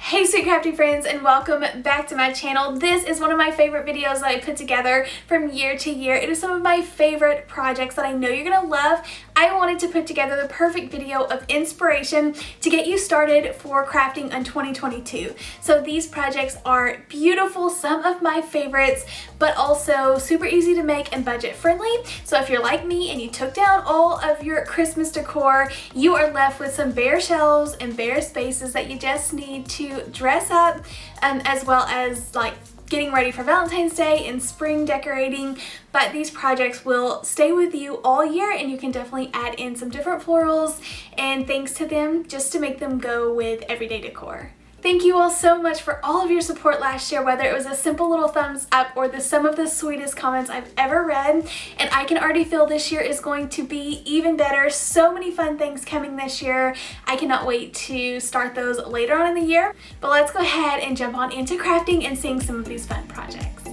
Hey sweet crafty friends, and welcome back to my channel. This is one of my favorite videos that I put together from year to year. It is some of my favorite projects that I know you're gonna love. I wanted to put together the perfect video of inspiration to get you started for crafting in 2022. So these projects are beautiful, some of my favorites, but also super easy to make and budget friendly. So if you're like me and you took down all of your Christmas decor, you are left with some bare shelves and bare spaces that you just need to dress up, as well as like getting ready for Valentine's Day and spring decorating. But these projects will stay with you all year, and you can definitely add in some different florals and things to them just to make them go with everyday decor. Thank you all so much for all of your support last year, whether it was a simple little thumbs up or some of the sweetest comments I've ever read. And I can already feel this year is going to be even better. So many fun things coming this year. I cannot wait to start those later on in the year. But let's go ahead and jump on into crafting and seeing some of these fun projects.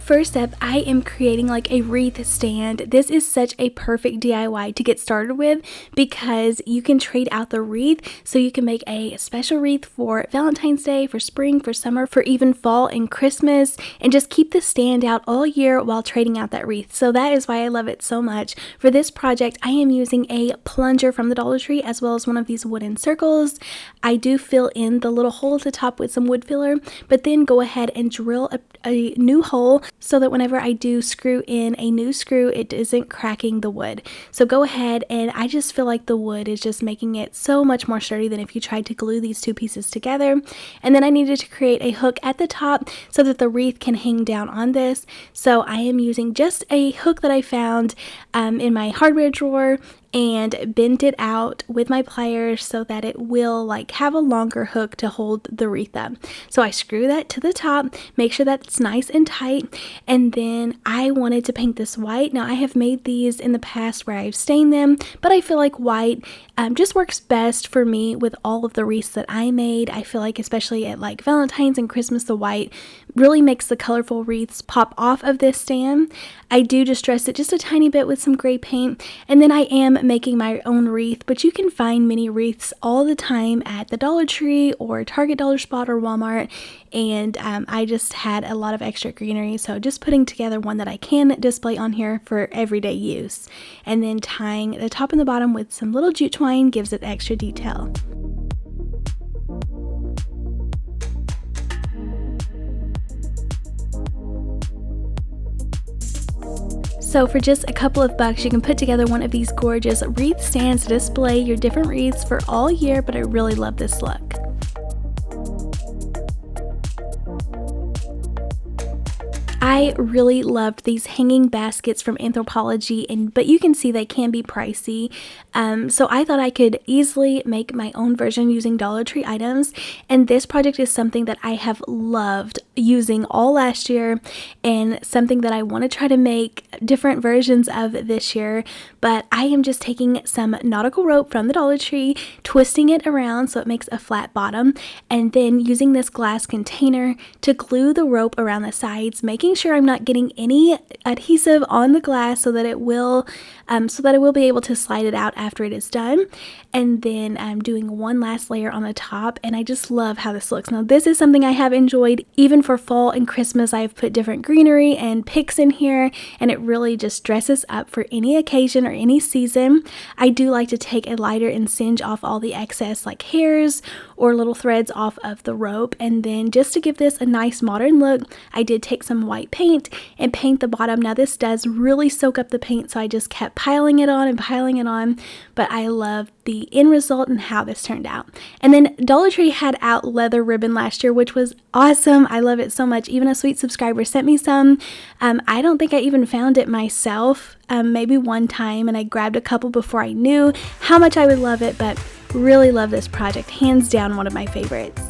First up, I am creating like a wreath stand. This is such a perfect DIY to get started with because you can trade out the wreath, so you can make a special wreath for Valentine's Day, for spring, for summer, for even fall and Christmas, and just keep the stand out all year while trading out that wreath. So that is why I love it so much. For this project, I am using a plunger from the Dollar Tree as well as one of these wooden circles. I do fill in the little hole at the top with some wood filler, but then go ahead and drill a new hole so that whenever I do screw in a new screw, it isn't cracking the wood. So go ahead, and I just feel like the wood is just making it so much more sturdy than if you tried to glue these two pieces together. And then I needed to create a hook at the top so that the wreath can hang down on this. So I am using just a hook that I found in my hardware drawer, and bend it out with my pliers so that it will like have a longer hook to hold the wreath up. So I screw that to the top, make sure that's nice and tight, and then I wanted to paint this white. Now I have made these in the past where I've stained them, but I feel like white just works best for me with all of the wreaths that I made. I feel like especially at like Valentine's and Christmas, the white really makes the colorful wreaths pop off of this stand. I do distress it just a tiny bit with some gray paint, and then I am making my own wreath, but you can find mini wreaths all the time at the Dollar Tree or Target Dollar Spot or Walmart, and I just had a lot of extra greenery, so just putting together one that I can display on here for everyday use, and then tying the top and the bottom with some little jute twine gives it extra detail. So for just a couple of bucks, you can put together one of these gorgeous wreath stands to display your different wreaths for all year, but I really love this look. I really loved these hanging baskets from Anthropologie, but you can see they can be pricey. So I thought I could easily make my own version using Dollar Tree items, and this project is something that I have loved using all last year and something that I want to try to make different versions of this year. But I am just taking some nautical rope from the Dollar Tree, twisting it around so it makes a flat bottom, and then using this glass container to glue the rope around the sides, making sure I'm not getting any adhesive on the glass so that it will be able to slide it out after it is done. And then I'm doing one last layer on the top, and I just love how this looks. Now this is something I have enjoyed even for fall and Christmas. I've put different greenery and picks in here, and it really just dresses up for any occasion or any season. I do like to take a lighter and singe off all the excess like hairs or little threads off of the rope, and then just to give this a nice modern look, I did take some white paint and paint the bottom. Now this does really soak up the paint, so I just kept piling it on and piling it on, but I love the end result and how this turned out. And then Dollar Tree had out leather ribbon last year, which was awesome. I love it so much. Even a sweet subscriber sent me some. I don't think I even found it myself, maybe one time, and I grabbed a couple before I knew how much I would love it, but really love this project. Hands down one of my favorites.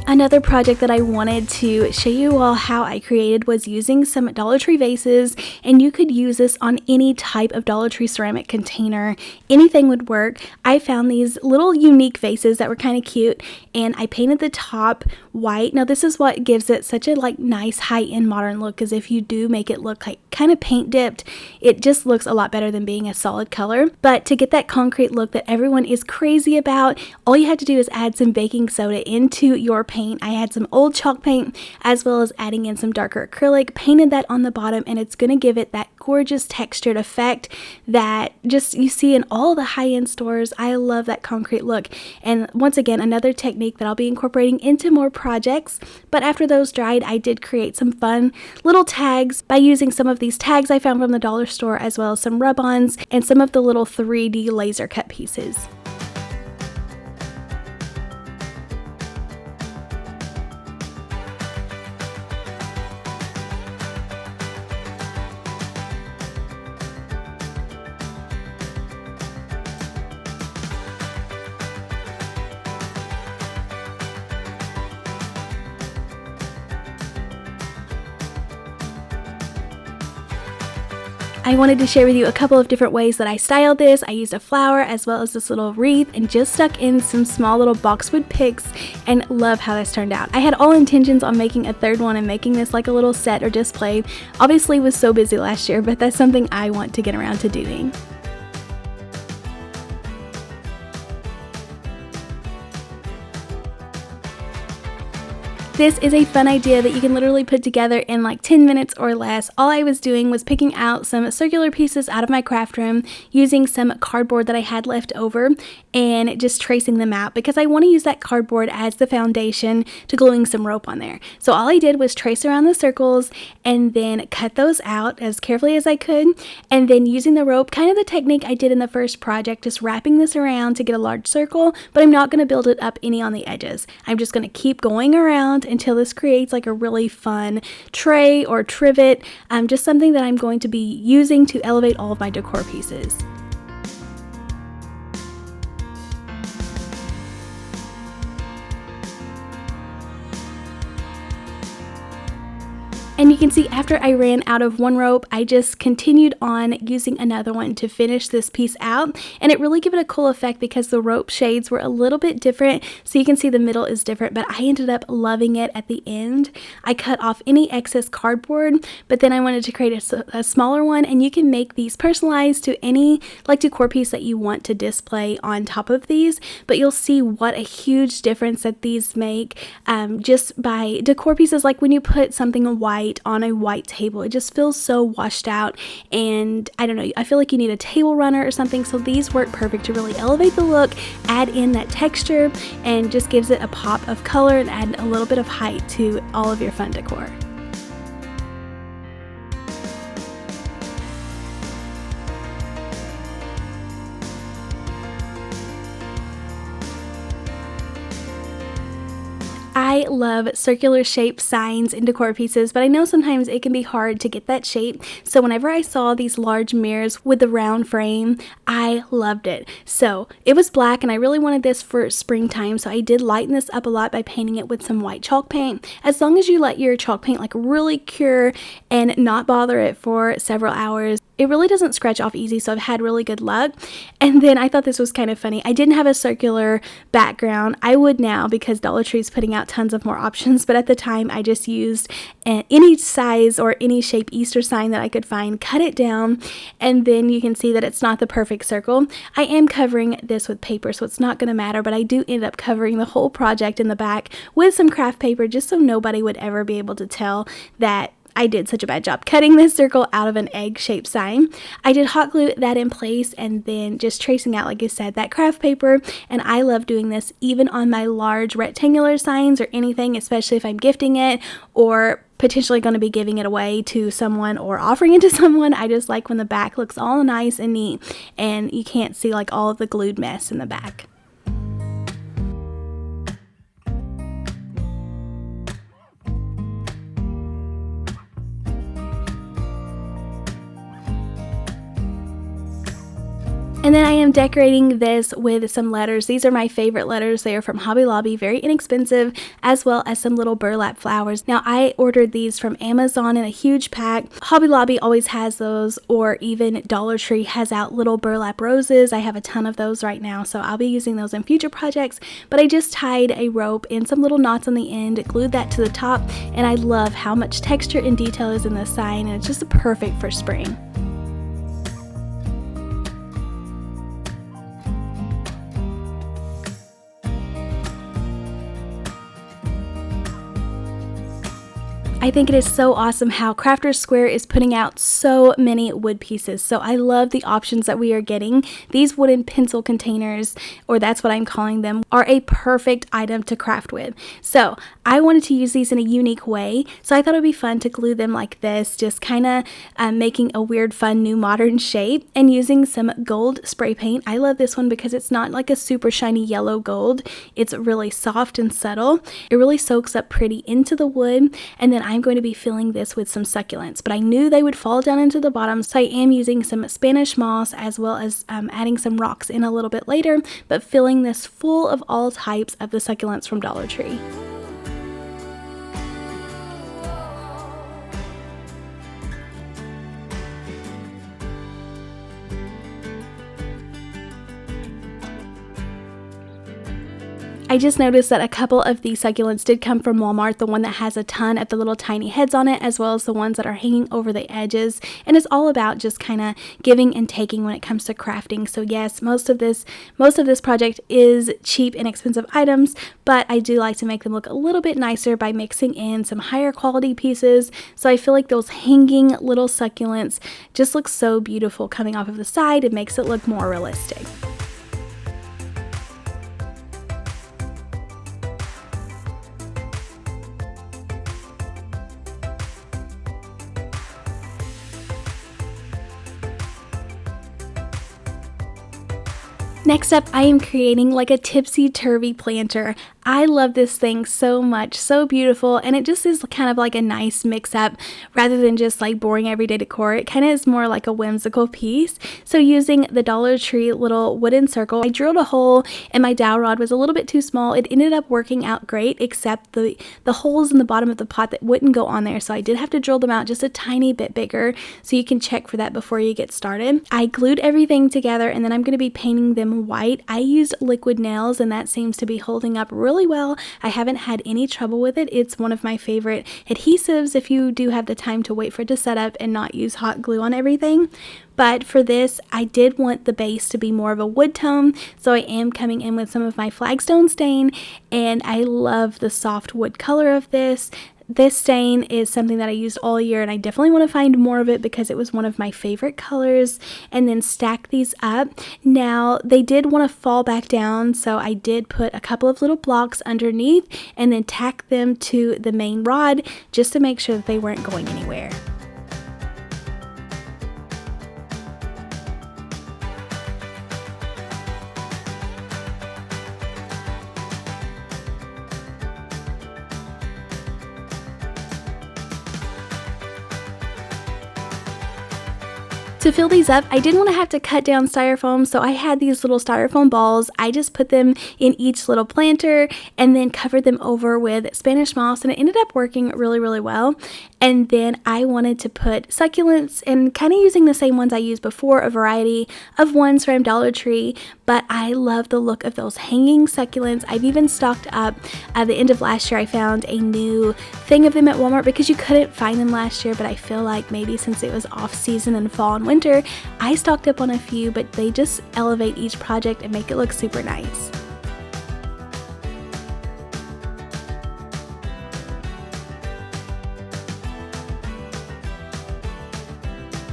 Another project that I wanted to show you all how I created was using some Dollar Tree vases, and you could use this on any type of Dollar Tree ceramic container. Anything would work. I found these little unique vases that were kind of cute, and I painted the top white. Now this is what gives it such a nice high-end modern look, because if you do make it look like kind of paint dipped, it just looks a lot better than being a solid color. But to get that concrete look that everyone is crazy about, all you have to do is add some baking soda into your paint. I had some old chalk paint as well as adding in some darker acrylic, painted that on the bottom, and it's going to give it that gorgeous textured effect that just you see in all the high-end stores. I love that concrete look, and once again, another technique that I'll be incorporating into more projects. But after those dried, I did create some fun little tags by using some of these tags I found from the dollar store, as well as some rub-ons and some of the little 3D laser cut pieces. I wanted to share with you a couple of different ways that I styled this. I used a flower as well as this little wreath and just stuck in some small little boxwood picks, and love how this turned out. I had all intentions on making a third one and making this like a little set or display. Obviously was so busy last year, but that's something I want to get around to doing. This is a fun idea that you can literally put together in like 10 minutes or less. All I was doing was picking out some circular pieces out of my craft room, using some cardboard that I had left over, and just tracing them out because I want to use that cardboard as the foundation to gluing some rope on there. So all I did was trace around the circles and then cut those out as carefully as I could, and then using the rope, kind of the technique I did in the first project, just wrapping this around to get a large circle, but I'm not going to build it up any on the edges. I'm just going to keep going around until this creates like a really fun tray or trivet, just something that I'm going to be using to elevate all of my decor pieces. And you can see after I ran out of one rope, I just continued on using another one to finish this piece out, and it really gave it a cool effect because the rope shades were a little bit different, so you can see the middle is different, but I ended up loving it at the end. I cut off any excess cardboard, but then I wanted to create a smaller one, and you can make these personalized to any like decor piece that you want to display on top of these, but you'll see what a huge difference that these make just by decor pieces. Like when you put something white on a white table, it just feels so washed out, and I don't know, I feel like you need a table runner or something, so these work perfect to really elevate the look, add in that texture, and just gives it a pop of color and add a little bit of height to all of your fun decor. I love circular shaped signs and decor pieces, but I know sometimes it can be hard to get that shape. So whenever I saw these large mirrors with the round frame, I loved it. So it was black and I really wanted this for springtime, so I did lighten this up a lot by painting it with some white chalk paint. As long as you let your chalk paint like really cure and not bother it for several hours, it really doesn't scratch off easy, so I've had really good luck. And then I thought this was kind of funny. I didn't have a circular background. I would now because Dollar Tree is putting out tons of more options, but at the time I just used any size or any shape Easter sign that I could find, cut it down, and then you can see that it's not the perfect circle. I am covering this with paper, so it's not going to matter, but I do end up covering the whole project in the back with some craft paper just so nobody would ever be able to tell that I did such a bad job cutting this circle out of an egg-shaped sign. I did hot glue that in place and then just tracing out, like I said, that craft paper, and I love doing this even on my large rectangular signs or anything, especially if I'm gifting it or potentially going to be giving it away to someone or offering it to someone. I just like when the back looks all nice and neat and you can't see like all of the glued mess in the back. And then I am decorating this with some letters. These are my favorite letters. They are from Hobby Lobby, very inexpensive, as well as some little burlap flowers. Now I ordered these from Amazon in a huge pack. Hobby Lobby always has those, or even Dollar Tree has out little burlap roses. I have a ton of those right now, so I'll be using those in future projects. But I just tied a rope and some little knots on the end, glued that to the top, and I love how much texture and detail is in this sign, and it's just perfect for spring. I think it is so awesome how Crafters Square is putting out so many wood pieces. So I love the options that we are getting. These wooden pencil containers, or that's what I'm calling them, are a perfect item to craft with. So I wanted to use these in a unique way. So I thought it would be fun to glue them like this, just kind of making a weird, fun, new modern shape, and using some gold spray paint. I love this one because it's not like a super shiny yellow gold. It's really soft and subtle. It really soaks up pretty into the wood. And then I'm going to be filling this with some succulents, but I knew they would fall down into the bottom, so I am using some Spanish moss as well as adding some rocks in a little bit later, but filling this full of all types of the succulents from Dollar Tree. I just noticed that a couple of these succulents did come from Walmart, the one that has a ton of the little tiny heads on it, as well as the ones that are hanging over the edges, and it's all about just kind of giving and taking when it comes to crafting. So yes, most of this project is cheap, inexpensive items, but I do like to make them look a little bit nicer by mixing in some higher quality pieces. So I feel like those hanging little succulents just look so beautiful coming off of the side. It makes it look more realistic. Next up, I am creating like a tipsy-turvy planter. I love this thing so much, so beautiful, and it just is kind of like a nice mix-up rather than just like boring everyday decor. It kind of is more like a whimsical piece. So using the Dollar Tree little wooden circle, I drilled a hole and my dowel rod was a little bit too small. It ended up working out great, except the holes in the bottom of the pot that wouldn't go on there, so I did have to drill them out just a tiny bit bigger, so you can check for that before you get started. I glued everything together, and then I'm going to be painting them white. I used liquid nails, and that seems to be holding up really well. I haven't had any trouble with it. It's one of my favorite adhesives if you do have the time to wait for it to set up and not use hot glue on everything. But for this, I did want the base to be more of a wood tone, so I am coming in with some of my flagstone stain, and I love the soft wood color of this. This stain is something that I used all year, and I definitely want to find more of it because it was one of my favorite colors. And then stack these up. Now, they did want to fall back down, so I did put a couple of little blocks underneath and then tack them to the main rod just to make sure that they weren't going anywhere. To fill these up, I didn't want to have to cut down styrofoam, so I had these little styrofoam balls. I just put them in each little planter and then covered them over with Spanish moss, and it ended up working really, really well. And then I wanted to put succulents, and kind of using the same ones I used before, a variety of ones from Dollar Tree, but I love the look of those hanging succulents. I've even stocked up. At the end of last year, I found a new thing of them at Walmart because you couldn't find them last year, but I feel like maybe since it was off season in fall and winter, I stocked up on a few, but they just elevate each project and make it look super nice.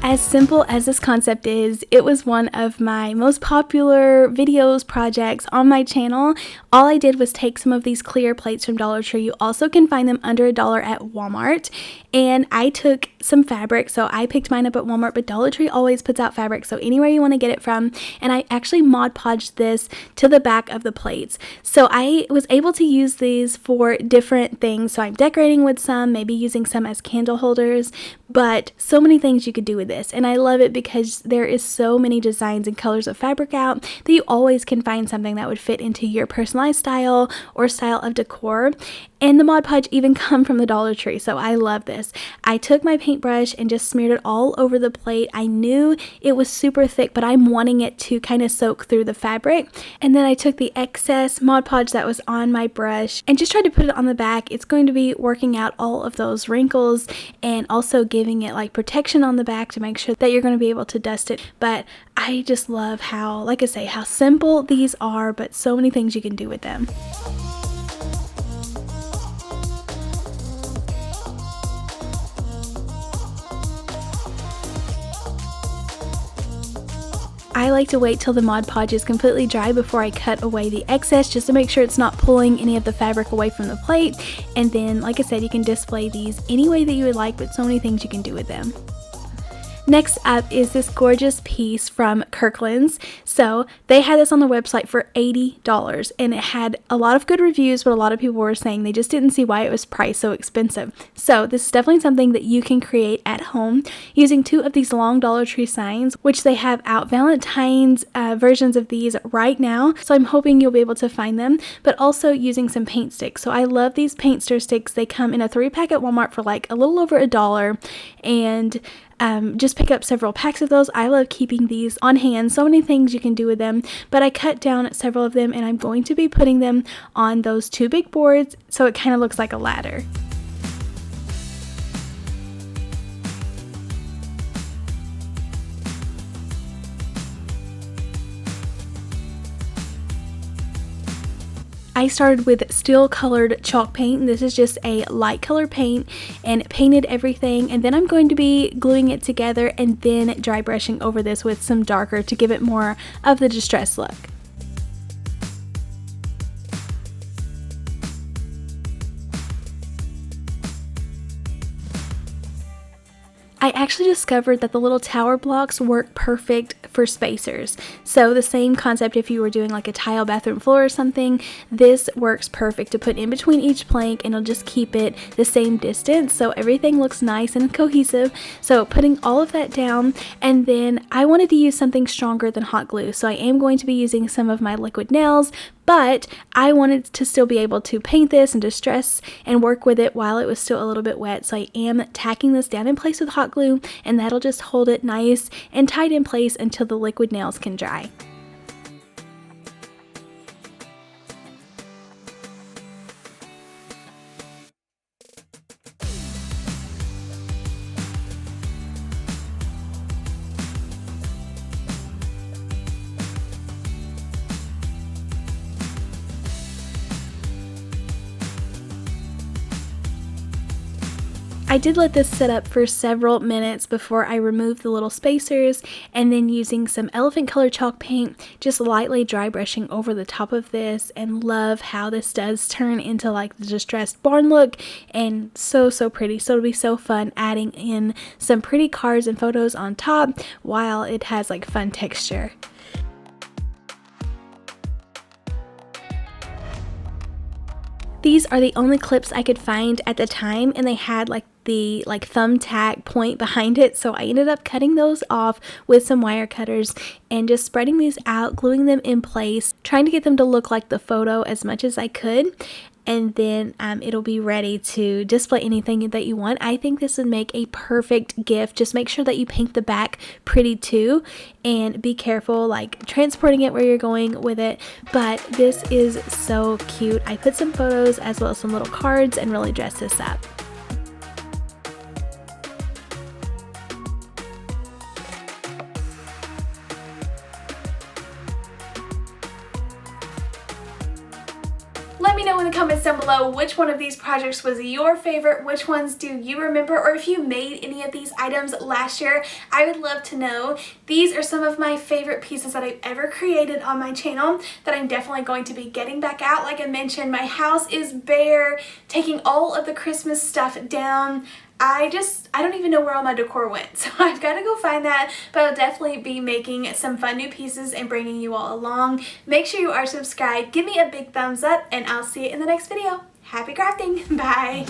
As simple as this concept is, it was one of my most popular videos projects on my channel. All I did was take some of these clear plates from Dollar Tree. You also can find them under $1 at Walmart. And I took some fabric, so I picked mine up at Walmart, but Dollar Tree always puts out fabric, so anywhere you want to get it from. And I actually Mod Podged this to the back of the plates. So I was able to use these for different things. So I'm decorating with some, maybe using some as candle holders, but so many things you could do with this, and I love it because there is so many designs and colors of fabric out that you always can find something that would fit into your personalized style or style of decor. And the Mod Podge even come from the Dollar Tree, so I love this. I took my paintbrush and just smeared it all over the plate. I knew it was super thick, but I'm wanting it to kind of soak through the fabric. And then I took the excess Mod Podge that was on my brush and just tried to put it on the back. It's going to be working out all of those wrinkles and also giving it like protection on the back to make sure that you're going to be able to dust it. But I just love how, like I say, how simple these are, but so many things you can do with them. I like to wait till the Mod Podge is completely dry before I cut away the excess, just to make sure it's not pulling any of the fabric away from the plate. And then, like I said, you can display these any way that you would like, but so many things you can do with them. Next up is this gorgeous piece from Kirkland's. So they had this on the website for $80 and it had a lot of good reviews, but a lot of people were saying they just didn't see why it was priced so expensive. So this is definitely something that you can create at home using 2 of these long Dollar Tree signs, which they have out Valentine's versions of these right now. So I'm hoping you'll be able to find them, but also using some paint sticks. So I love these paint stir sticks. They come in a 3-pack at Walmart for like a little over $1, and just pick up several packs of those. I love keeping these on hand. So many things you can do with them, but I cut down several of them and I'm going to be putting them on those 2 big boards so it kind of looks like a ladder. I started with steel colored chalk paint. This is just a light color paint, and painted everything, and then I'm going to be gluing it together and then dry brushing over this with some darker to give it more of the distressed look. I actually discovered that the little tower blocks work perfect for spacers. So the same concept if you were doing like a tile bathroom floor or something, this works perfect to put in between each plank and it'll just keep it the same distance so everything looks nice and cohesive. So putting all of that down, and then I wanted to use something stronger than hot glue. So I am going to be using some of my liquid nails, but I wanted to still be able to paint this and distress and work with it while it was still a little bit wet. So I am tacking this down in place with hot glue, and that'll just hold it nice and tight in place until the liquid nails can dry. I did let this sit up for several minutes before I removed the little spacers, and then using some elephant color chalk paint, just lightly dry brushing over the top of this, and love how this does turn into like the distressed barn look, and so pretty. So it'll be so fun adding in some pretty cards and photos on top while it has like fun texture. These are the only clips I could find at the time, and they had like the thumbtack point behind it, so I ended up cutting those off with some wire cutters and just spreading these out, gluing them in place, trying to get them to look like the photo as much as I could. And then it'll be ready to display anything that you want. I think this would make a perfect gift. Just make sure that you paint the back pretty too, and be careful like transporting it where you're going with it. But this is so cute. I put some photos as well as some little cards and really dressed this up. Let me know in the comments down below which one of these projects was your favorite, which ones do you remember, or if you made any of these items last year. I would love to know. These are some of my favorite pieces that I've ever created on my channel that I'm definitely going to be getting back out. Like I mentioned, my house is bare, taking all of the Christmas stuff down. I don't even know where all my decor went, so I've got to go find that, but I'll definitely be making some fun new pieces and bringing you all along. Make sure you are subscribed, give me a big thumbs up, and I'll see you in the next video. Happy crafting! Bye!